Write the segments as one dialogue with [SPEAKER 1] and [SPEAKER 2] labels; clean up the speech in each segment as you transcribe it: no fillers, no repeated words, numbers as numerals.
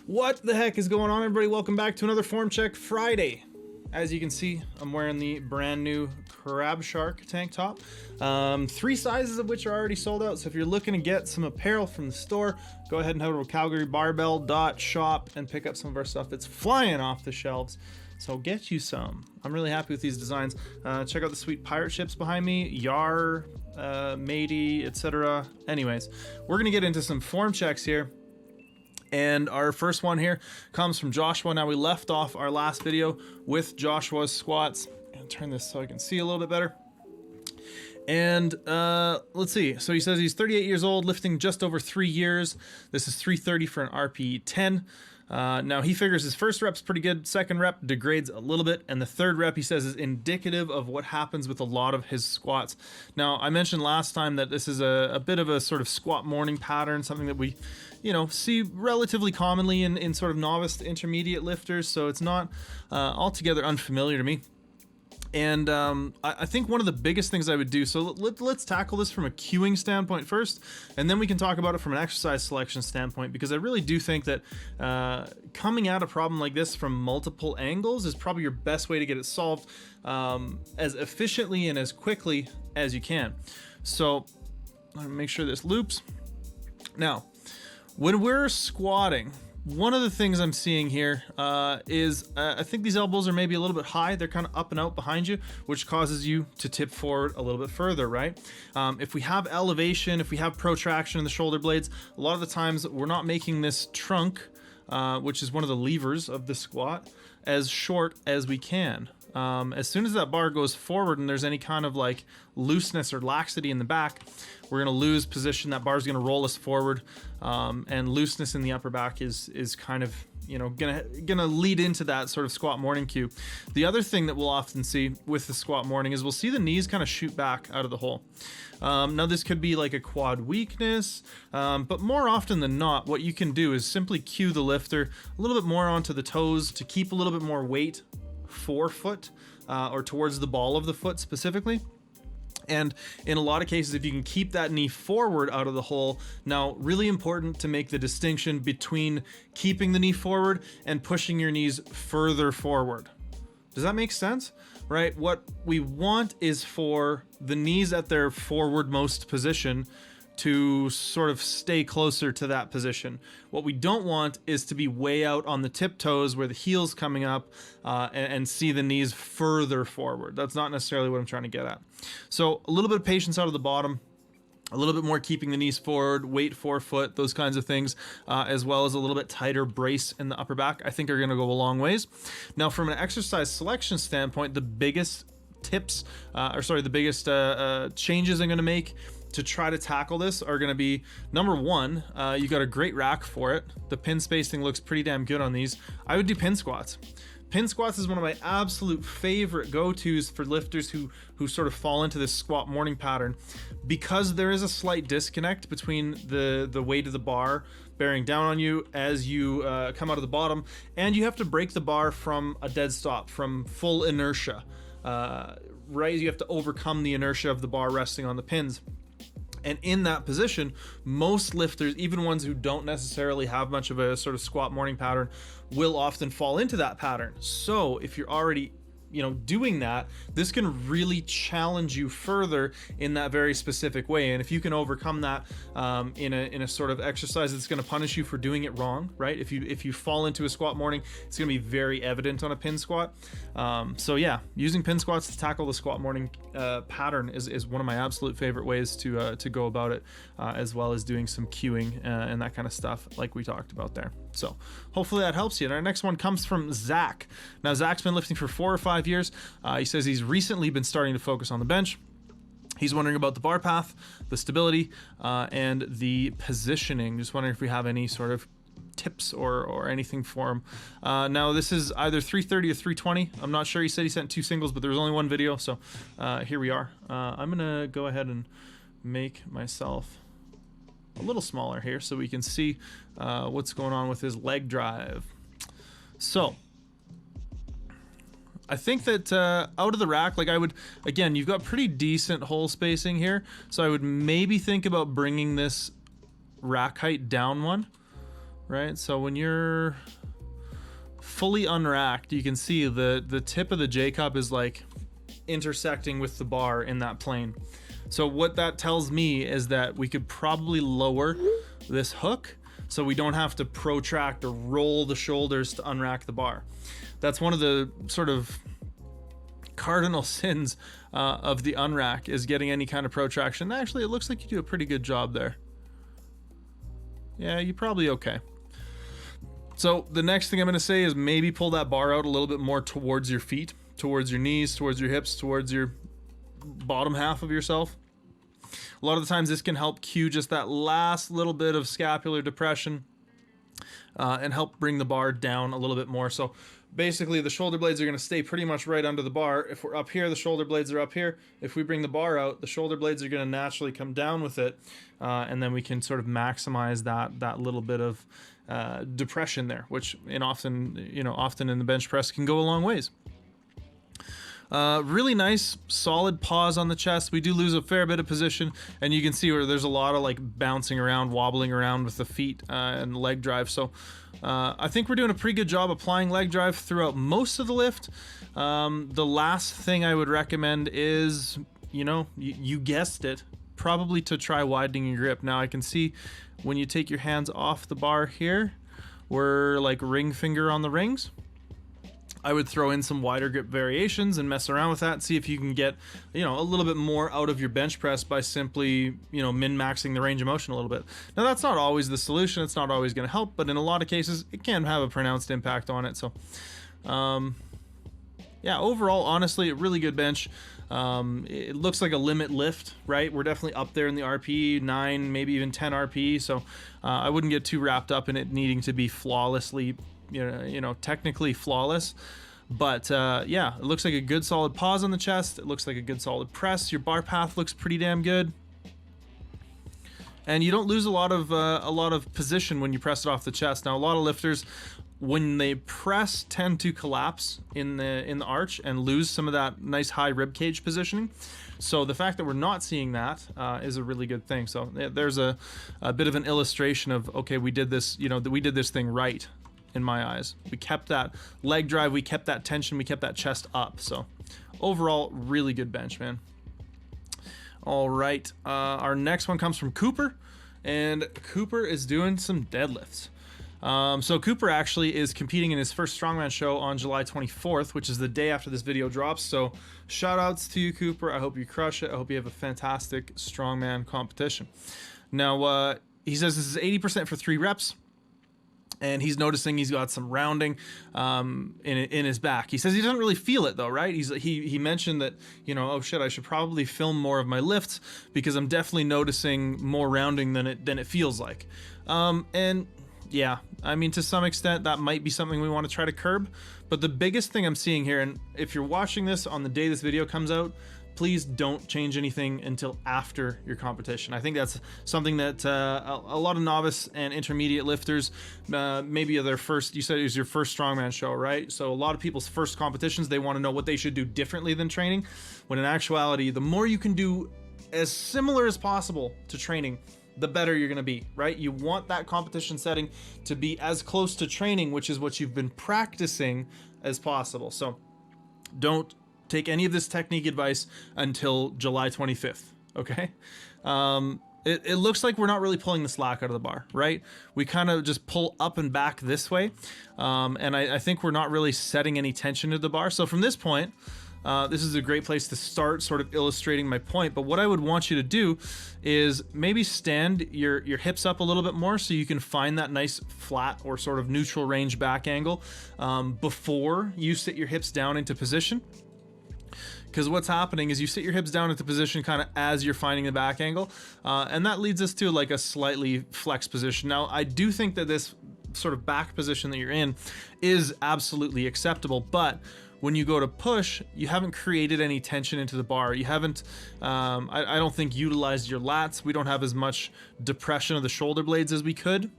[SPEAKER 1] What the heck is going on, everybody? Welcome back to another Form Check Friday. As you can see, I'm wearing the brand new Crab Shark tank top. 3 sizes of which are already sold out. So if you're looking to get some apparel from the store, go ahead and head over to Calgary Barbell.shop and pick up some of our stuff. It's flying off the shelves. So get you some. I'm really happy with these designs. Check out the sweet pirate ships behind me, Yar, Matey, etc. Anyways, we're gonna get into some form checks here. And our first one here comes from Joshua. Now, we left off our last video with Joshua's squats. And turn this so I can see a little bit better. And let's see. So he says he's 38 years old, lifting just over 3 years. This is 330 for an RPE 10. Now he figures his first rep's pretty good, second rep degrades a little bit, and the third rep he says is indicative of what happens with a lot of his squats. Now I mentioned last time that this is a bit of a sort of squat morning pattern, something that we see relatively commonly in sort of novice to intermediate lifters, so it's not altogether unfamiliar to me. And I think one of the biggest things I would do, so let's tackle this from a cueing standpoint first, and then we can talk about it from an exercise selection standpoint, because I really do think that coming at a problem like this from multiple angles is probably your best way to get it solved as efficiently and as quickly as you can. So let me make sure this loops. Now, when we're squatting, one of the things I'm seeing here is I think these elbows are maybe a little bit high. They're kind of up and out behind you, which causes you to tip forward a little bit further, right? If we have elevation, if we have protraction in the shoulder blades, a lot of the times we're not making this trunk, which is one of the levers of the squat, as short as we can. As soon as that bar goes forward and there's any kind of like looseness or laxity in the back, we're going to lose position. That bar is going to roll us forward, and looseness in the upper back is kind of gonna lead into that sort of squat morning cue. The other thing that we'll often see with the squat morning is we'll see the knees kind of shoot back out of the hole. Now this could be like a quad weakness, but more often than not, what you can do is simply cue the lifter a little bit more onto the toes to keep a little bit more weight forefoot or towards the ball of the foot specifically. And in a lot of cases, if you can keep that knee forward out of the hole, now really important to make the distinction between keeping the knee forward and pushing your knees further forward. Does that make sense? Right? What we want is for the knees at their forwardmost position to sort of stay closer to that position. What we don't want is to be way out on the tiptoes where the heel's coming up and see the knees further forward. That's not necessarily what I'm trying to get at. So a little bit of patience out of the bottom, a little bit more keeping the knees forward, weight forefoot, those kinds of things, as well as a little bit tighter brace in the upper back, I think are going to go a long ways. Now, from an exercise selection standpoint, the biggest tips, the biggest changes I'm going to make to try to tackle this are going to be, number one, you got a great rack for it. The pin spacing looks pretty damn good on these. I would do pin squats. Pin squats is one of my absolute favorite go-tos for lifters who sort of fall into this squat morning pattern, because there is a slight disconnect between the weight of the bar bearing down on you as you come out of the bottom, and you have to break the bar from a dead stop, from full inertia. Right? You have to overcome the inertia of the bar resting on the pins. And in that position, most lifters, even ones who don't necessarily have much of a sort of squat morning pattern, will often fall into that pattern. So if you're already doing that, this can really challenge you further in that very specific way. And if you can overcome that in a sort of exercise that's going to punish you for doing it wrong, right? If you fall into a squat morning, it's going to be very evident on a pin squat. So yeah, using pin squats to tackle the squat morning pattern is one of my absolute favorite ways to go about it, as well as doing some cueing and that kind of stuff like we talked about there. So hopefully that helps you. And our next one comes from Zach. Now Zach's been lifting for 4 or 5 years. He says he's recently been starting to focus on the bench. He's wondering about the bar path, the stability, and the positioning. Just wondering if we have any sort of tips or anything for him. Now this is either 330 or 320. I'm not sure. He said he sent 2 singles, but there was only 1 video, so here we are. I'm gonna go ahead and make myself a little smaller here so we can see what's going on with his leg drive. So I think that out of the rack, like I would, again, you've got pretty decent hole spacing here, so I would maybe think about bringing this rack height down one. right? So when you're fully unracked, you can see the tip of the J cup is like intersecting with the bar in that plane. So what that tells me is that we could probably lower this hook so we don't have to protract or roll the shoulders to unrack the bar. That's one of the sort of cardinal sins of the unrack, is getting any kind of protraction. Actually, it looks like you do a pretty good job there. Yeah, you're probably okay. So the next thing I'm going to say is maybe pull that bar out a little bit more towards your feet, towards your knees, towards your hips, towards your bottom half of yourself. A lot of the times this can help cue just that last little bit of scapular depression and help bring the bar down a little bit more. So basically the shoulder blades are going to stay pretty much right under the bar. If we're up here, the shoulder blades are up here. If we bring the bar out, the shoulder blades are going to naturally come down with it. And then we can sort of maximize that little bit of depression there, which often in the bench press can go a long ways. Really nice, solid pause on the chest. We do lose a fair bit of position, and you can see where there's a lot of like bouncing around, wobbling around with the feet and leg drive. So I think we're doing a pretty good job applying leg drive throughout most of the lift. The last thing I would recommend is, you guessed it, probably to try widening your grip. Now I can see when you take your hands off the bar here, we're like ring finger on the rings. I would throw in some wider grip variations and mess around with that, see if you can get, a little bit more out of your bench press by simply, min-maxing the range of motion a little bit. Now that's not always the solution, it's not always going to help, but in a lot of cases it can have a pronounced impact on it. So yeah, overall, honestly, a really good bench. It looks like a limit lift, right? We're definitely up there in the RP, 9, maybe even 10 RP. So I wouldn't get too wrapped up in it needing to be flawlessly, technically flawless. But yeah, it looks like a good solid pause on the chest. It looks like a good solid press. Your bar path looks pretty damn good. And you don't lose a lot of position when you press it off the chest. Now, a lot of lifters, when they press, tend to collapse in the arch and lose some of that nice high rib cage positioning. So the fact that we're not seeing that is a really good thing. So there's a bit of an illustration of, okay, we did this, we did this thing right in my eyes. We kept that leg drive, we kept that tension, we kept that chest up. So overall, really good bench, man. All right, our next one comes from Cooper, and Cooper is doing some deadlifts. So Cooper actually is competing in his first strongman show on July 24th, which is the day after this video drops. So shout outs to you, Cooper. I hope you crush it. I hope you have a fantastic strongman competition. Now, he says this is 80% for 3 reps. And he's noticing he's got some rounding in his back. He says he doesn't really feel it though, right? He mentioned that, oh shit, I should probably film more of my lifts because I'm definitely noticing more rounding than it feels like. And yeah, I mean, to some extent that might be something we want to try to curb. But the biggest thing I'm seeing here, and if you're watching this on the day this video comes out, please don't change anything until after your competition. I think that's something that a lot of novice and intermediate lifters, maybe their first, you said it was your first strongman show, right? So a lot of people's first competitions, they want to know what they should do differently than training, when in actuality, the more you can do as similar as possible to training, the better you're going to be, right? You want that competition setting to be as close to training, which is what you've been practicing, as possible. So don't take any of this technique advice until July 25th, okay? It looks like we're not really pulling the slack out of the bar, right? We kind of just pull up and back this way, and I think we're not really setting any tension to the bar. So from this point, this is a great place to start sort of illustrating my point. But what I would want you to do is maybe stand your hips up a little bit more so you can find that nice flat or sort of neutral range back angle before you sit your hips down into position. Because what's happening is you sit your hips down into position kind of as you're finding the back angle, and that leads us to like a slightly flexed position. Now, I do think that this sort of back position that you're in is absolutely acceptable, but when you go to push, you haven't created any tension into the bar. You haven't, I don't think, utilized your lats. We don't have as much depression of the shoulder blades as we could.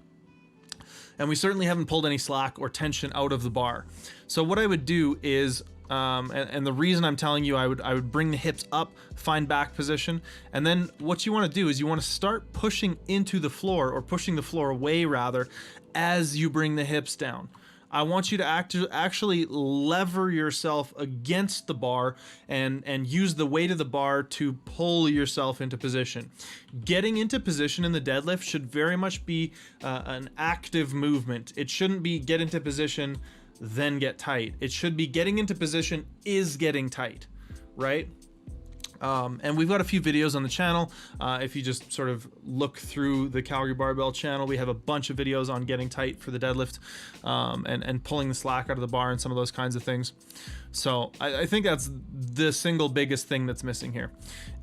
[SPEAKER 1] And we certainly haven't pulled any slack or tension out of the bar. So what I would do is, and the reason I'm telling you, I would bring the hips up, find back position, and then what you want to do is you want to start pushing into the floor, or pushing the floor away rather, as you bring the hips down. I want you to actually lever yourself against the bar and use the weight of the bar to pull yourself into position. Getting into position in the deadlift should very much be an active movement. It shouldn't be get into position, then get tight. It should be getting into position is getting tight, right? And we've got a few videos on the channel. If you just sort of look through the Calgary Barbell channel, we have a bunch of videos on getting tight for the deadlift, and pulling the slack out of the bar and some of those kinds of things. So I think that's the single biggest thing that's missing here.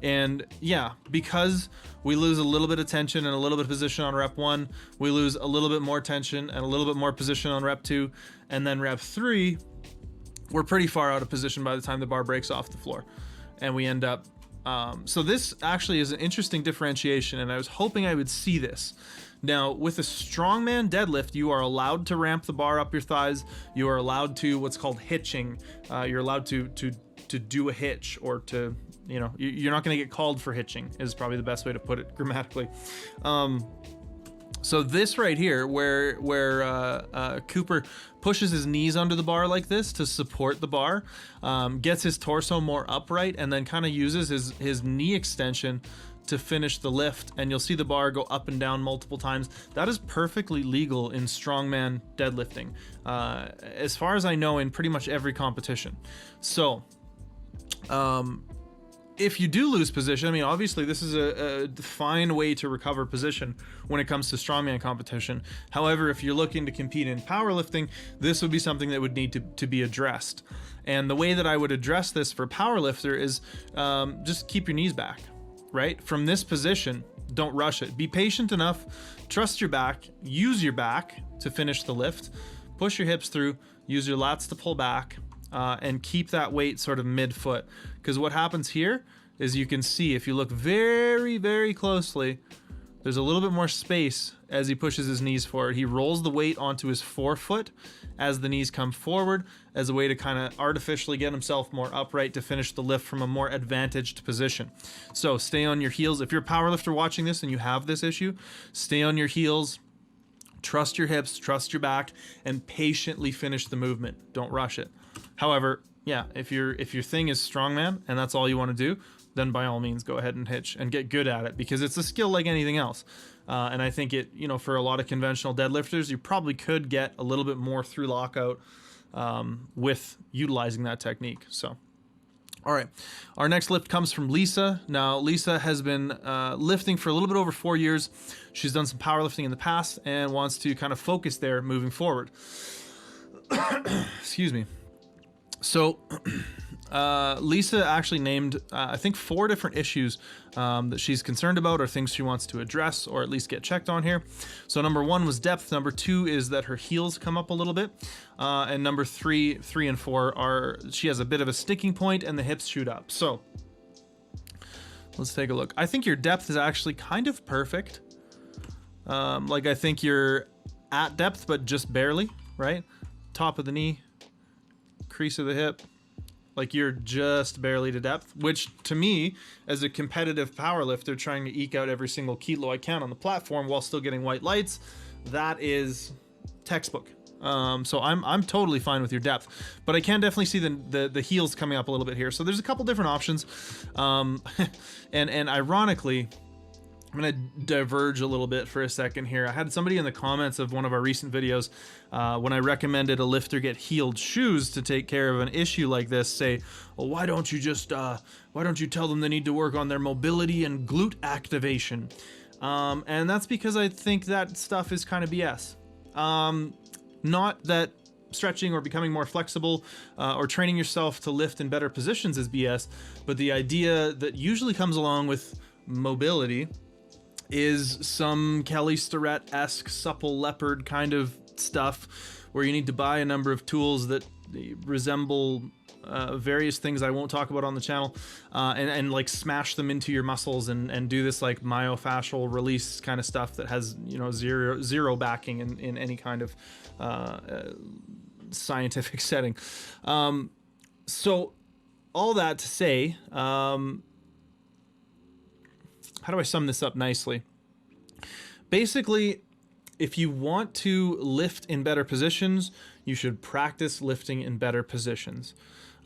[SPEAKER 1] And yeah, because we lose a little bit of tension and a little bit of position on rep 1, we lose a little bit more tension and a little bit more position on rep 2, and then rep 3, we're pretty far out of position by the time the bar breaks off the floor. And we end up, so this actually is an interesting differentiation, and I was hoping I would see this. Now, with a strongman deadlift, you are allowed to ramp the bar up your thighs. You are allowed to what's called hitching. You're allowed to do a hitch, or to, you know, you're not going to get called for hitching is probably the best way to put it grammatically. So this right here, where Cooper pushes his knees under the bar like this to support the bar, gets his torso more upright, and then kind of uses his knee extension to finish the lift, and you'll see the bar go up and down multiple times. That is perfectly legal in strongman deadlifting, as far as I know, in pretty much every competition. So if you do lose position, I mean, obviously this is a fine way to recover position when it comes to strongman competition. However, if you're looking to compete in powerlifting, this would be something that would need to be addressed. And the way that I would address this for powerlifter is just keep your knees back, right? From this position, don't rush it. Be patient enough, trust your back, use your back to finish the lift, push your hips through, use your lats to pull back, and keep that weight sort of mid-foot. Because what happens here is, you can see, if you look very, very closely, there's a little bit more space as he pushes his knees forward. He rolls the weight onto his forefoot as the knees come forward, as a way to kind of artificially get himself more upright to finish the lift from a more advantaged position. So stay on your heels. If you're a powerlifter watching this and you have this issue, stay on your heels, trust your hips, trust your back, and patiently finish the movement. Don't rush it. However, yeah, if your thing is strongman and that's all you want to do, then by all means go ahead and hitch and get good at it, because it's a skill like anything else. And I think it, you know, for a lot of conventional deadlifters, you probably could get a little bit more through lockout with utilizing that technique. So, all right, our next lift comes from Lisa. Now, Lisa has been lifting for a little bit over 4 years. She's done some powerlifting in the past and wants to kind of focus there moving forward. Excuse me. So Lisa actually named, I think, 4 different issues that she's concerned about, or things she wants to address, or at least get checked on here. So number 1 was depth. Number 2 is that her heels come up a little bit. And number 3 and 4 are, she has a bit of a sticking point and the hips shoot up. So let's take a look. I think your depth is actually kind of perfect. Like, I think you're at depth, but just barely, right? Top of the knee, crease of the hip, like you're just barely to depth, which to me, as a competitive powerlifter trying to eke out every single kilo I can on the platform while still getting white lights, that is textbook. So I'm totally fine with your depth, but I can definitely see the heels coming up a little bit here. So there's a couple different options, and ironically, I'm going to diverge a little bit for a second here. I had somebody in the comments of one of our recent videos, when I recommended a lifter get heeled shoes to take care of an issue like this, say, well, why don't you tell them they need to work on their mobility and glute activation? And that's because I think that stuff is kind of BS. Not that stretching or becoming more flexible or training yourself to lift in better positions is BS, but the idea that usually comes along with mobility is some Kelly Starrett-esque supple leopard kind of stuff, where you need to buy a number of tools that resemble various things I won't talk about on the channel, and like smash them into your muscles and do this like myofascial release kind of stuff that has, you know, zero backing in any kind of scientific setting. So all that to say, how do I sum this up nicely? Basically, if you want to lift in better positions, you should practice lifting in better positions.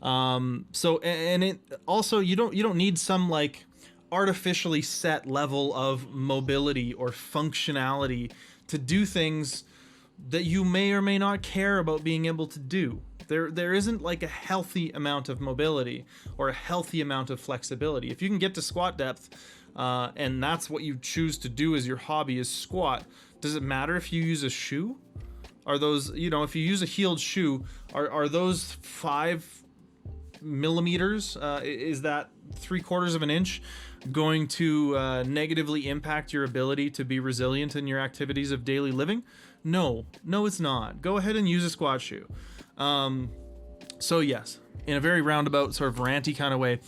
[SPEAKER 1] So, and it also, you don't need some like artificially set level of mobility or functionality to do things that you may or may not care about being able to do. There isn't like a healthy amount of mobility or a healthy amount of flexibility. If you can get to squat depth, and that's what you choose to do as your hobby is squat, does it matter if you use a shoe? Are those, you know, if you use a heeled shoe, are those 5 millimeters, is that 3/4 of an inch going to negatively impact your ability to be resilient in your activities of daily living? No, it's not. Go ahead and use a squat shoe. So yes, in a very roundabout sort of ranty kind of way,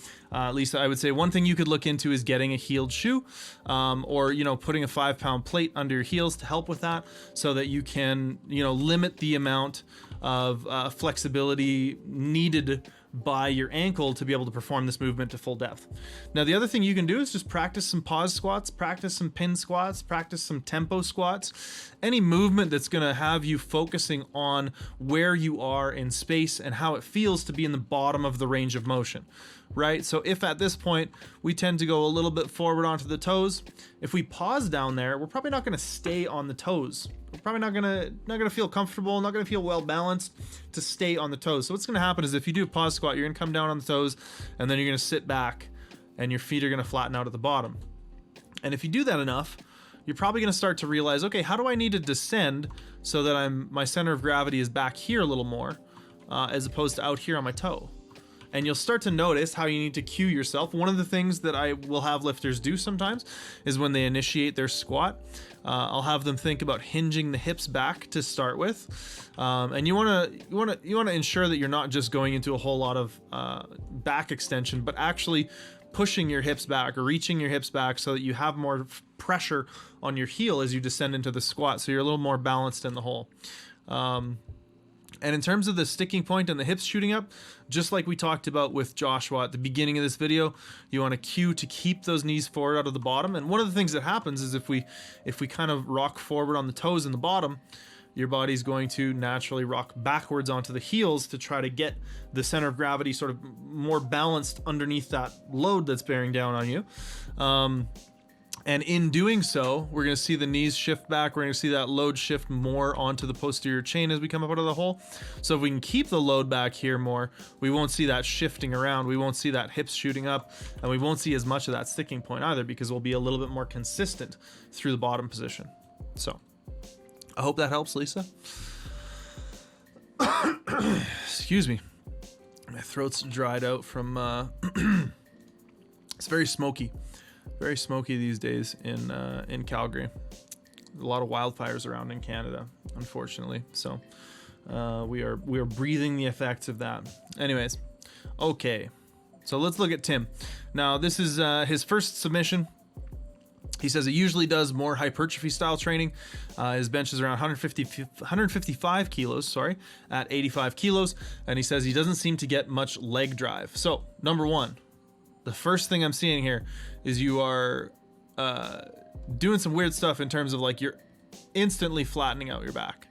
[SPEAKER 1] Lisa, I would say one thing you could look into is getting a heeled shoe, or, you know, putting a 5-pound plate under your heels to help with that, so that you can, you know, limit the amount of flexibility needed by your ankle to be able to perform this movement to full depth. Now, the other thing you can do is just practice some pause squats, practice some pin squats, practice some tempo squats, any movement that's going to have you focusing on where you are in space and how it feels to be in the bottom of the range of motion, right? So if at this point we tend to go a little bit forward onto the toes, if we pause down there, we're probably not going to stay on the toes. We're probably not gonna feel comfortable, not gonna feel well balanced to stay on the toes. So what's gonna happen is if you do a pause squat, you're gonna come down on the toes, and then you're gonna sit back, and your feet are gonna flatten out at the bottom. And if you do that enough, you're probably gonna start to realize, okay, how do I need to descend so that my center of gravity is back here a little more, as opposed to out here on my toe? And you'll start to notice how you need to cue yourself. One of the things that I will have lifters do sometimes is when they initiate their squat, I'll have them think about hinging the hips back to start with, and you want to ensure that you're not just going into a whole lot of back extension, but actually pushing your hips back or reaching your hips back so that you have more pressure on your heel as you descend into the squat, so you're a little more balanced in the hole. And in terms of the sticking point and the hips shooting up, just like we talked about with Joshua at the beginning of this video, you want to cue to keep those knees forward out of the bottom. And one of the things that happens is if we kind of rock forward on the toes in the bottom, your body's going to naturally rock backwards onto the heels to try to get the center of gravity sort of more balanced underneath that load that's bearing down on you. And in doing so, we're going to see the knees shift back. We're going to see that load shift more onto the posterior chain as we come up out of the hole. So if we can keep the load back here more, we won't see that shifting around. We won't see that hips shooting up, and we won't see as much of that sticking point either, because we'll be a little bit more consistent through the bottom position. So I hope that helps, Lisa. Excuse me. My throat's dried out from, it's very smoky. Very smoky these days in Calgary. A lot of wildfires around in Canada, unfortunately. So we are breathing the effects of that. Anyways, okay. So let's look at Tim. Now this is his first submission. He says he usually does more hypertrophy style training. His bench is around 155 kilos, at 85 kilos. And he says he doesn't seem to get much leg drive. So number one, the first thing I'm seeing here is you are doing some weird stuff in terms of like you're instantly flattening out your back.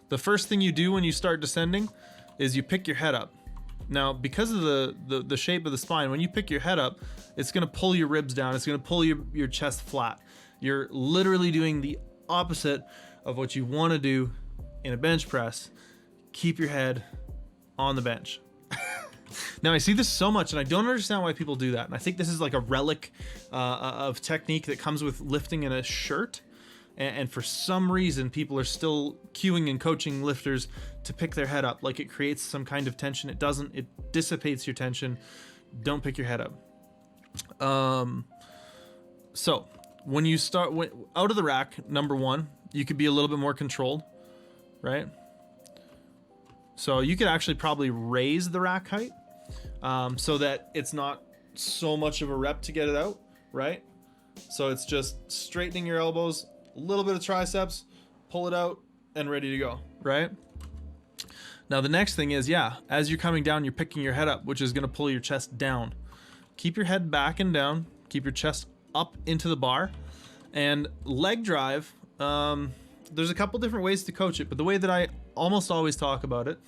[SPEAKER 1] The first thing you do when you start descending is you pick your head up. Now, because of the shape of the spine, when you pick your head up, it's going to pull your ribs down. It's going to pull your chest flat. You're literally doing the opposite of what you want to do in a bench press. Keep your head on the bench. Now, I see this so much, and I don't understand why people do that. And I think this is like a relic of technique that comes with lifting in a shirt. And for some reason, people are still cueing and coaching lifters to pick their head up. Like it creates some kind of tension. It doesn't. It dissipates your tension. Don't pick your head up. So when you start out of the rack, number one, you could be a little bit more controlled, right? So you could actually probably raise the rack height so that it's not so much of a rep to get it out, right? So it's just straightening your elbows, a little bit of triceps, pull it out, and ready to go, right? Now the next thing is, as you're coming down, you're picking your head up, which is going to pull your chest down. Keep your head back and down, keep your chest up into the bar, and leg drive. there's a couple different ways to coach it, but the way that I almost always talk about it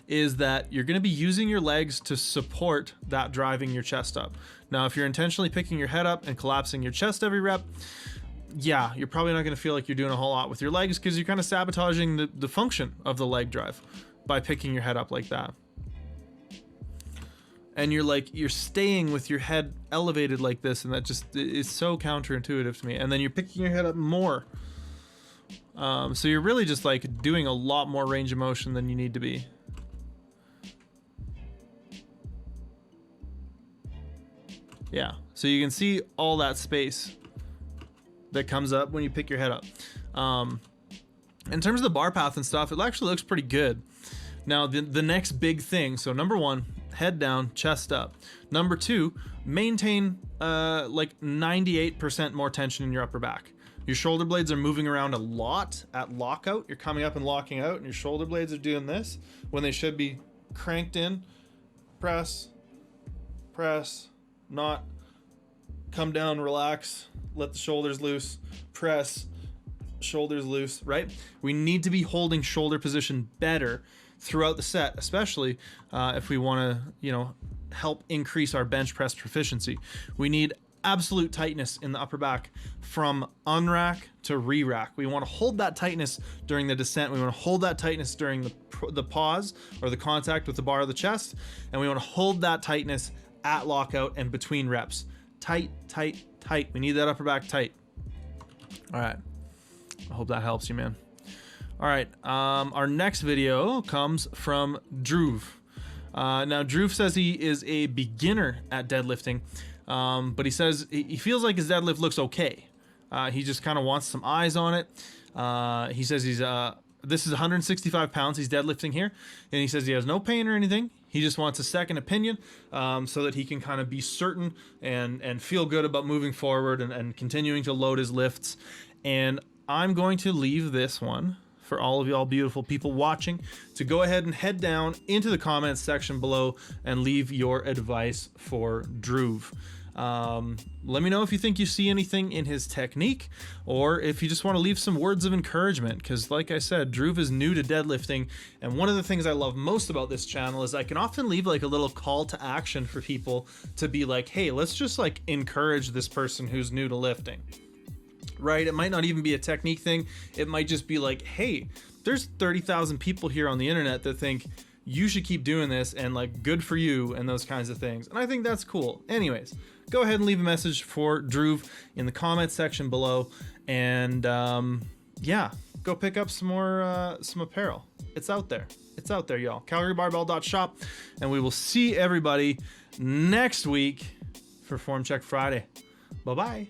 [SPEAKER 1] is that you're going to be using your legs to support that driving your chest up. Now, if you're intentionally picking your head up and collapsing your chest every rep, yeah, you're probably not going to feel like you're doing a whole lot with your legs, because you're kind of sabotaging the function of the leg drive by picking your head up like that. And you're staying with your head elevated like this, and that just is so counterintuitive to me. And then you're picking your head up more. So you're really just like doing a lot more range of motion than you need to be. Yeah, so you can see all that space that comes up when you pick your head up. In terms of the bar path and stuff, it actually looks pretty good. Now, the next big thing, so number one, head down, chest up. Number two, maintain like 98% more tension in your upper back. Your shoulder blades are moving around a lot at lockout. You're coming up and locking out, and your shoulder blades are doing this when they should be cranked in. Press, press, not come down, relax, let the shoulders loose, press, shoulders loose, right? We need to be holding shoulder position better throughout the set, especially if we want to, help increase our bench press proficiency. We need absolute tightness in the upper back from unrack to re-rack. We want to hold that tightness during the descent. We want to hold that tightness during the pause or the contact with the bar of the chest, and we want to hold that tightness at lockout and between reps. Tight, tight, tight. We need that upper back tight. All right. I hope that helps you, man. All right. Our next video comes from Dhruv. Now, Dhruv says he is a beginner at deadlifting, but he says he feels like his deadlift looks okay. He just kind of wants some eyes on it. He says this is 165 pounds he's deadlifting here, and he says he has no pain or anything. He just wants a second opinion so that he can kind of be certain and feel good about moving forward and continuing to load his lifts. And I'm going to leave this one for all of y'all beautiful people watching to go ahead and head down into the comments section below and leave your advice for Dhruv. Let me know if you think you see anything in his technique, or if you just want to leave some words of encouragement, because like I said, Dhruv is new to deadlifting, and one of the things I love most about this channel is I can often leave like a little call to action for people to be like, hey, let's just like encourage this person who's new to lifting. Right? It might not even be a technique thing. It might just be like, hey, there's 30,000 people here on the internet that think you should keep doing this, and like, good for you, and those kinds of things. And I think that's cool. Anyways, go ahead and leave a message for Dhruv in the comments section below. And yeah, go pick up some more some apparel. It's out there. It's out there, y'all. CalgaryBarbell.shop. And we will see everybody next week for Form Check Friday. Bye-bye.